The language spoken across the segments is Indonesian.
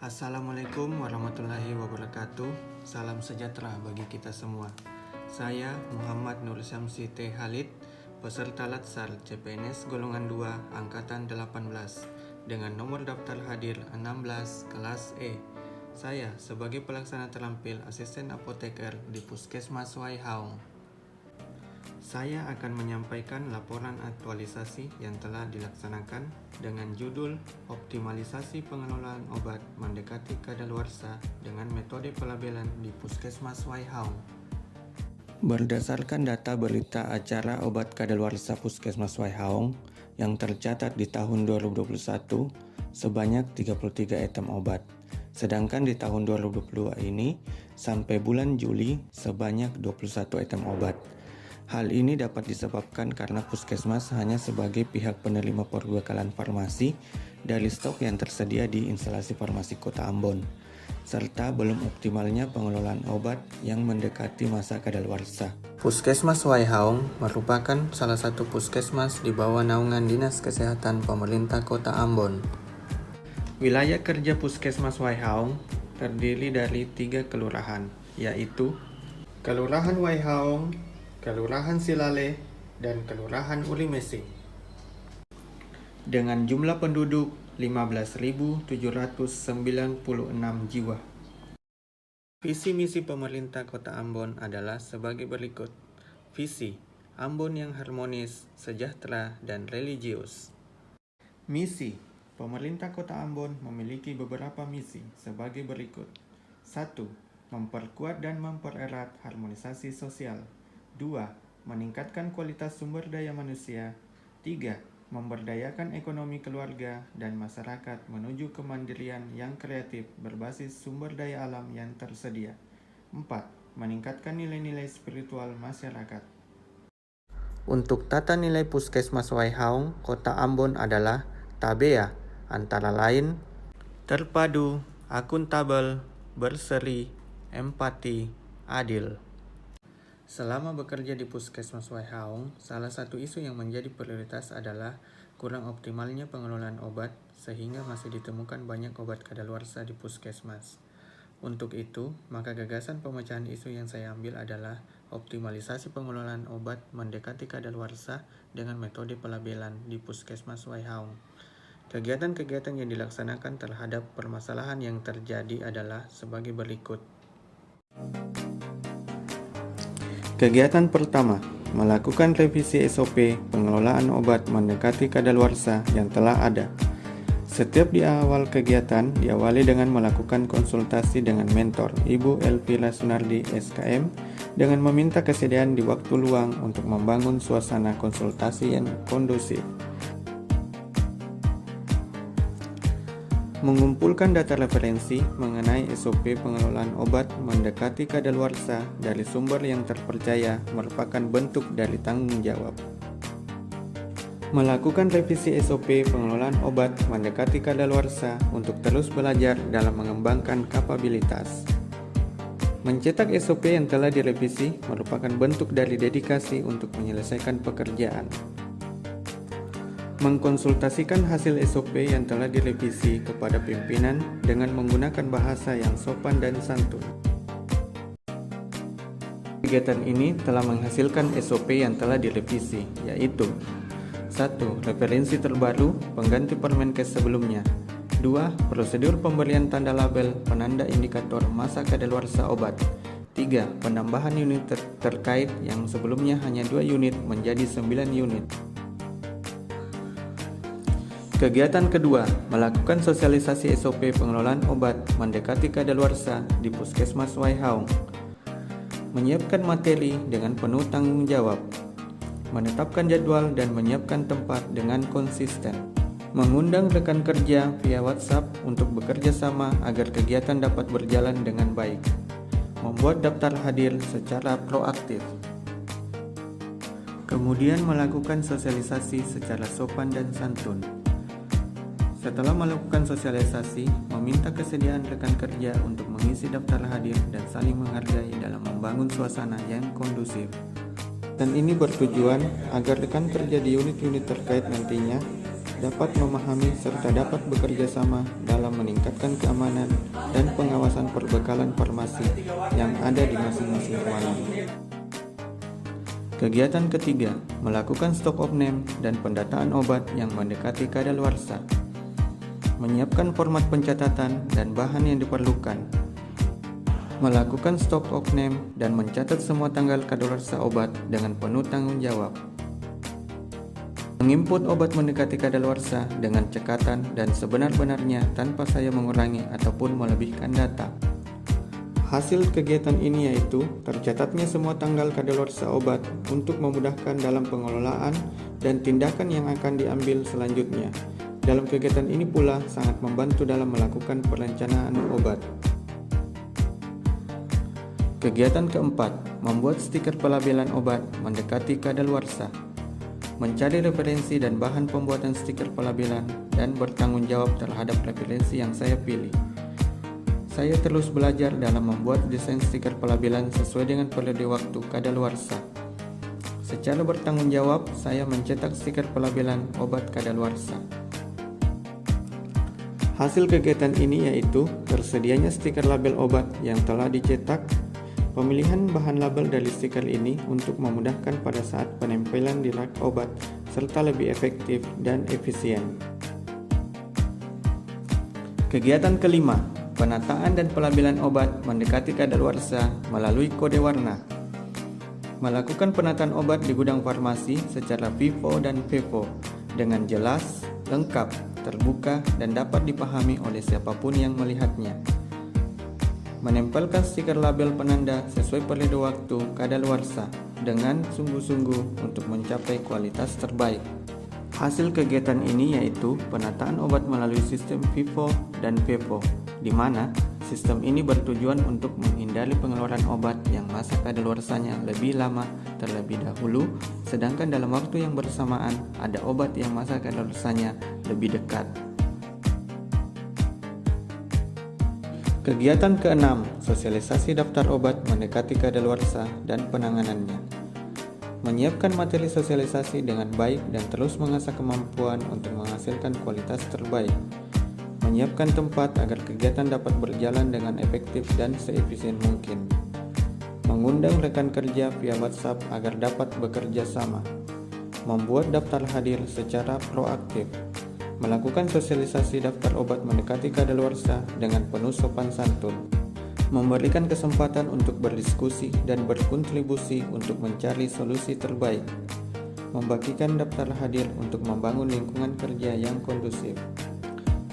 Assalamualaikum warahmatullahi wabarakatuh. Salam sejahtera bagi kita semua. Saya Muhammad Nur Syamsi T. Halid, peserta Latsar CPNS golongan 2 angkatan 18 dengan nomor daftar hadir 16 kelas E. Saya sebagai pelaksana terampil asisten apoteker di Puskesmas Waihaung. Saya akan menyampaikan laporan aktualisasi yang telah dilaksanakan dengan judul Optimalisasi Pengelolaan Obat Mendekati Kadaluarsa dengan Metode Pelabelan di Puskesmas Waihaung. Berdasarkan data berita acara obat kadaluarsa Puskesmas Waihaung yang tercatat di tahun 2021 sebanyak 33 item obat. Sedangkan di tahun 2022 ini sampai bulan Juli sebanyak 21 item obat. Hal ini dapat disebabkan karena Puskesmas hanya sebagai pihak penerima perbekalan farmasi dari stok yang tersedia di instalasi farmasi Kota Ambon, serta belum optimalnya pengelolaan obat yang mendekati masa kadaluarsa. Puskesmas Waihaung merupakan salah satu puskesmas di bawah naungan Dinas Kesehatan Pemerintah Kota Ambon. Wilayah kerja Puskesmas Waihaung terdiri dari 3 kelurahan, yaitu Kelurahan Waihaung, Kelurahan Silale, dan Kelurahan Ulimesi. Dengan jumlah penduduk 15.796 jiwa. Visi misi pemerintah Kota Ambon adalah sebagai berikut. Visi, Ambon yang harmonis, sejahtera, dan religius. Misi, pemerintah Kota Ambon memiliki beberapa misi sebagai berikut. 1. Memperkuat dan mempererat harmonisasi sosial. 2. Meningkatkan kualitas sumber daya manusia. 3. Memberdayakan ekonomi keluarga dan masyarakat menuju kemandirian yang kreatif berbasis sumber daya alam yang tersedia. 4. Meningkatkan nilai-nilai spiritual masyarakat. Untuk tata nilai Puskesmas Waihaung, Kota Ambon adalah TABEA, antara lain terpadu, akuntabel, berseri, empati, adil. Selama bekerja di Puskesmas Waihaung, salah satu isu yang menjadi prioritas adalah kurang optimalnya pengelolaan obat sehingga masih ditemukan banyak obat kadaluarsa di Puskesmas. Untuk itu, maka gagasan pemecahan isu yang saya ambil adalah optimalisasi pengelolaan obat mendekati kadaluarsa dengan metode pelabelan di Puskesmas Waihaung. Kegiatan-kegiatan yang dilaksanakan terhadap permasalahan yang terjadi adalah sebagai berikut. Kegiatan pertama, melakukan revisi SOP pengelolaan obat mendekati kadaluarsa yang telah ada. Setiap di awal kegiatan diawali dengan melakukan konsultasi dengan mentor Ibu Elvira Sunardi SKM dengan meminta kesediaan di waktu luang untuk membangun suasana konsultasi yang kondusif. Mengumpulkan data referensi mengenai SOP pengelolaan obat mendekati kadaluarsa dari sumber yang terpercaya merupakan bentuk dari tanggung jawab. Melakukan revisi SOP pengelolaan obat mendekati kadaluarsa untuk terus belajar dalam mengembangkan kapabilitas. Mencetak SOP yang telah direvisi merupakan bentuk dari dedikasi untuk menyelesaikan pekerjaan. Mengkonsultasikan hasil SOP yang telah direvisi kepada pimpinan dengan menggunakan bahasa yang sopan dan santun. Kegiatan ini telah menghasilkan SOP yang telah direvisi, yaitu 1. Referensi terbaru pengganti Permenkes sebelumnya. 2. Prosedur pemberian tanda label penanda indikator masa kadaluarsa obat. 3. Penambahan unit terkait yang sebelumnya hanya 2 unit menjadi 9 unit. Kegiatan kedua, melakukan sosialisasi SOP pengelolaan obat mendekati kadaluarsa di Puskesmas Waihaung. Menyiapkan materi dengan penuh tanggung jawab. Menetapkan jadwal dan menyiapkan tempat dengan konsisten. Mengundang rekan kerja via WhatsApp untuk bekerja sama agar kegiatan dapat berjalan dengan baik. Membuat daftar hadir secara proaktif. Kemudian melakukan sosialisasi secara sopan dan santun. Setelah melakukan sosialisasi, meminta kesediaan rekan kerja untuk mengisi daftar hadir dan saling menghargai dalam membangun suasana yang kondusif. Dan ini bertujuan agar rekan kerja di unit-unit terkait nantinya dapat memahami serta dapat bekerja sama dalam meningkatkan meningkatkan keamanan dan pengawasan perbekalan farmasi yang ada di masing-masing ruangan. Kegiatan ketiga, melakukan stock of name dan pendataan obat yang mendekati kadaluarsa. Menyiapkan format pencatatan dan bahan yang diperlukan. Melakukan stock of name dan mencatat semua tanggal kadaluarsa obat dengan penuh tanggung jawab. Menginput obat mendekati kadaluarsa dengan cekatan dan sebenar-benarnya tanpa saya mengurangi ataupun melebihkan data. Hasil kegiatan ini yaitu tercatatnya semua tanggal kadaluarsa obat untuk memudahkan dalam pengelolaan dan tindakan yang akan diambil selanjutnya. Dalam kegiatan ini pula sangat membantu dalam melakukan perencanaan obat. Kegiatan keempat, membuat stiker pelabelan obat mendekati kadaluarsa. Mencari referensi dan bahan pembuatan stiker pelabelan dan bertanggung jawab terhadap referensi yang saya pilih. Saya terus belajar dalam membuat desain stiker pelabelan sesuai dengan periode waktu kadaluarsa. Secara bertanggung jawab, saya mencetak stiker pelabelan obat kadaluarsa. Hasil kegiatan ini yaitu tersedianya stiker label obat yang telah dicetak, pemilihan bahan label dari stiker ini untuk memudahkan pada saat penempelan di rak obat, serta lebih efektif dan efisien. Kegiatan kelima, penataan dan pelabelan obat mendekati kadaluarsa melalui kode warna. Melakukan penataan obat di gudang farmasi secara FIFO dan FEFO dengan jelas, lengkap, terbuka, dan dapat dipahami oleh siapapun yang melihatnya. Menempelkan stiker label penanda sesuai periode waktu kadaluarsa dengan sungguh-sungguh untuk mencapai kualitas terbaik. Hasil kegiatan ini yaitu penataan obat melalui sistem FIFO dan FEFO, di mana sistem ini bertujuan untuk menghindari pengeluaran obat yang masa kadaluarsanya lebih lama terlebih dahulu, sedangkan dalam waktu yang bersamaan ada obat yang masa kadaluarsanya lebih dekat. Kegiatan keenam, sosialisasi daftar obat mendekati kadaluarsa dan penanganannya. Menyiapkan materi sosialisasi dengan baik dan terus mengasah kemampuan untuk menghasilkan kualitas terbaik. Menyiapkan tempat agar kegiatan dapat berjalan dengan efektif dan seefisien mungkin. Mengundang rekan kerja via WhatsApp agar dapat bekerja sama. Membuat daftar hadir secara proaktif. Melakukan sosialisasi daftar obat mendekati kadaluarsa dengan penuh sopan santun. Memberikan kesempatan untuk berdiskusi dan berkontribusi untuk mencari solusi terbaik. Membagikan daftar hadir untuk membangun lingkungan kerja yang kondusif.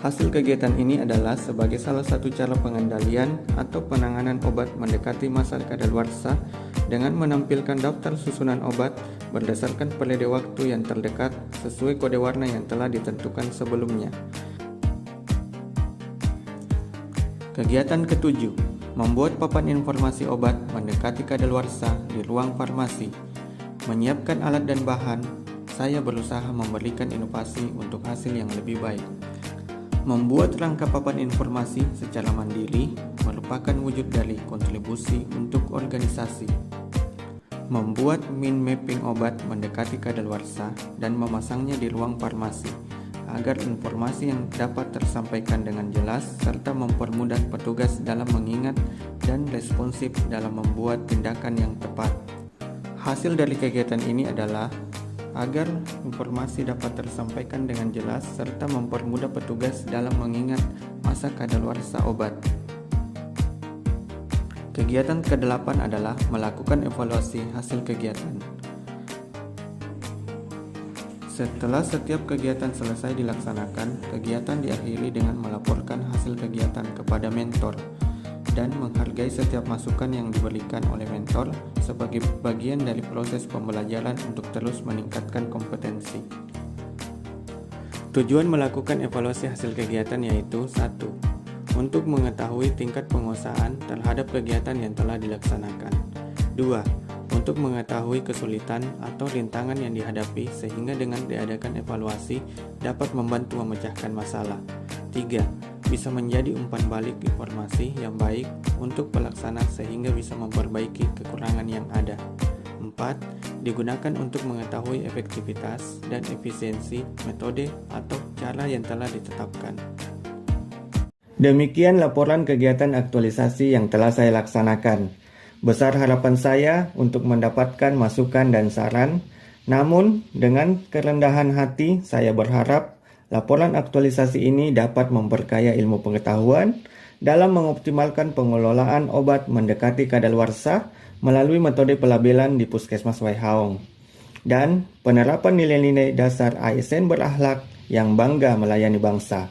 Hasil kegiatan ini adalah sebagai salah satu cara pengendalian atau penanganan obat mendekati masa kadaluarsa dengan menampilkan daftar susunan obat berdasarkan periode waktu yang terdekat sesuai kode warna yang telah ditentukan sebelumnya. Kegiatan ketujuh, membuat papan informasi obat mendekati kadaluarsa di ruang farmasi. Menyiapkan alat dan bahan, saya berusaha memberikan inovasi untuk hasil yang lebih baik. Membuat rangka papan informasi secara mandiri merupakan wujud dari kontribusi untuk organisasi. Membuat mind mapping obat mendekati kadaluarsa dan memasangnya di ruang farmasi agar informasi yang dapat tersampaikan dengan jelas serta mempermudah petugas dalam mengingat dan responsif dalam membuat tindakan yang tepat. Hasil dari kegiatan ini adalah agar informasi dapat tersampaikan dengan jelas serta mempermudah petugas dalam mengingat masa kadaluarsa obat. Kegiatan ke-8 adalah melakukan evaluasi hasil kegiatan. Setelah setiap kegiatan selesai dilaksanakan, kegiatan diakhiri dengan melaporkan hasil kegiatan kepada mentor dan menghargai setiap masukan yang diberikan oleh mentor sebagai bagian dari proses pembelajaran untuk terus meningkatkan kompetensi. Tujuan melakukan evaluasi hasil kegiatan yaitu 1. Untuk mengetahui tingkat penguasaan terhadap kegiatan yang telah dilaksanakan. 2. Untuk mengetahui kesulitan atau rintangan yang dihadapi sehingga dengan diadakan evaluasi dapat membantu memecahkan masalah. 3. Bisa menjadi umpan balik informasi yang baik untuk pelaksana sehingga bisa memperbaiki kekurangan yang ada. 4. Digunakan untuk mengetahui efektivitas dan efisiensi metode atau cara yang telah ditetapkan. Demikian laporan kegiatan aktualisasi yang telah saya laksanakan. Besar harapan saya untuk mendapatkan masukan dan saran, namun dengan kerendahan hati saya berharap laporan aktualisasi ini dapat memperkaya ilmu pengetahuan dalam mengoptimalkan pengelolaan obat mendekati kadaluarsa melalui metode pelabelan di Puskesmas Waihaong dan penerapan nilai-nilai dasar ASN berakhlak yang bangga melayani bangsa.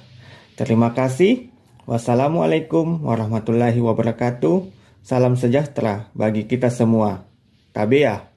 Terima kasih. Wassalamualaikum warahmatullahi wabarakatuh. Salam sejahtera bagi kita semua. Tabeah.